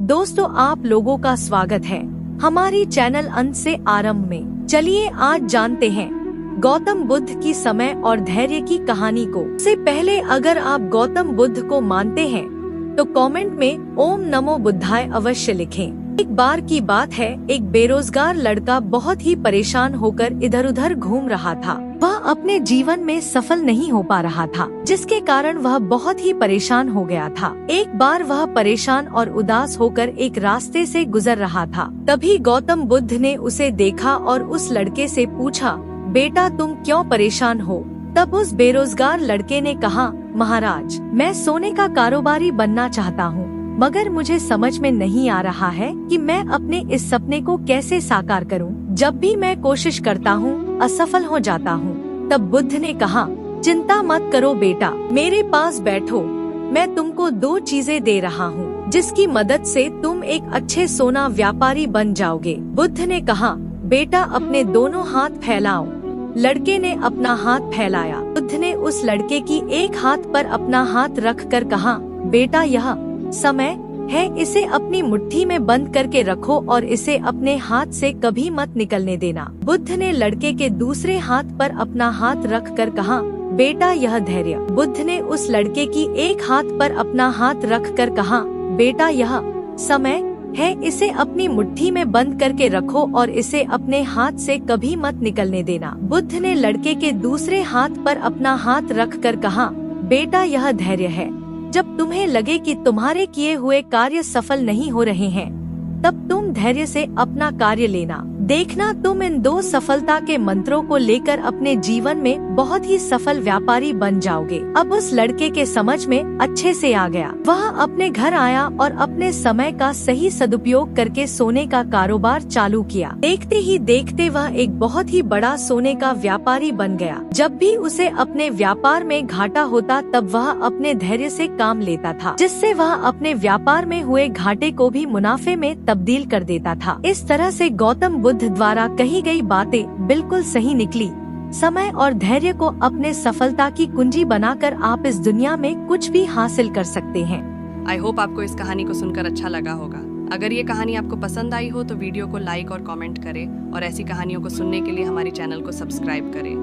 दोस्तों, आप लोगों का स्वागत है हमारी चैनल अंत से आरंभ में। चलिए आज जानते हैं गौतम बुद्ध की समय और धैर्य की कहानी को। से पहले अगर आप गौतम बुद्ध को मानते हैं तो कमेंट में ओम नमो बुद्धाय अवश्य लिखें। एक बार की बात है, एक बेरोजगार लड़का बहुत ही परेशान होकर इधर उधर घूम रहा था। वह अपने जीवन में सफल नहीं हो पा रहा था, जिसके कारण वह बहुत ही परेशान हो गया था। एक बार वह परेशान और उदास होकर एक रास्ते से गुजर रहा था। तभी गौतम बुद्ध ने उसे देखा और उस लड़के से पूछा, बेटा तुम क्यों परेशान हो? तब उस बेरोजगार लड़के ने कहा, महाराज मैं सोने का कारोबारी बनना चाहता हूँ, मगर मुझे समझ में नहीं आ रहा है कि मैं अपने इस सपने को कैसे साकार करूं। जब भी मैं कोशिश करता हूं, असफल हो जाता हूं। तब बुद्ध ने कहा, चिंता मत करो बेटा, मेरे पास बैठो, मैं तुमको 2 चीजें दे रहा हूं, जिसकी मदद से तुम एक अच्छे सोना व्यापारी बन जाओगे। बुद्ध ने कहा, बेटा अपने दोनों हाथ फैलाओ। लड़के ने अपना हाथ फैलाया। बुद्ध ने उस लड़के की एक हाथ पर अपना हाथ रखकर कहा, बेटा यह समय है, इसे अपनी मुट्ठी में बंद करके रखो और इसे अपने हाथ से कभी मत निकलने देना। बुद्ध ने लड़के के दूसरे हाथ पर अपना हाथ रखकर कहा, बेटा यह धैर्य। बुद्ध ने उस लड़के की एक हाथ पर अपना हाथ रखकर कहा, बेटा यह समय है, इसे अपनी मुट्ठी में बंद करके रखो और इसे अपने हाथ से कभी मत निकलने देना। बुद्ध ने लड़के के दूसरे हाथ पर अपना हाथ रखकर कहा, बेटा यह धैर्य है। जब तुम्हें लगे कि तुम्हारे किए हुए कार्य सफल नहीं हो रहे हैं, तब तुम धैर्य से अपना कार्य लेना। देखना तुम इन 2 सफलता के मंत्रों को लेकर अपने जीवन में बहुत ही सफल व्यापारी बन जाओगे। अब उस लड़के के समझ में अच्छे से आ गया। वह अपने घर आया और अपने समय का सही सदुपयोग करके सोने का कारोबार चालू किया। देखते ही देखते वह एक बहुत ही बड़ा सोने का व्यापारी बन गया। जब भी उसे अपने व्यापार में घाटा होता, तब वह अपने धैर्य से काम लेता था, जिससे वह अपने व्यापार में हुए घाटे को भी मुनाफे में तब्दील कर देता था। इस तरह से गौतम बुद्ध द्वारा कही गई बातें बिल्कुल सही निकली। समय और धैर्य को अपने सफलता की कुंजी बनाकर आप इस दुनिया में कुछ भी हासिल कर सकते हैं। आई होप आपको इस कहानी को सुनकर अच्छा लगा होगा। अगर ये कहानी आपको पसंद आई हो तो वीडियो को लाइक और कमेंट करें और ऐसी कहानियों को सुनने के लिए हमारी चैनल को सब्सक्राइब करें।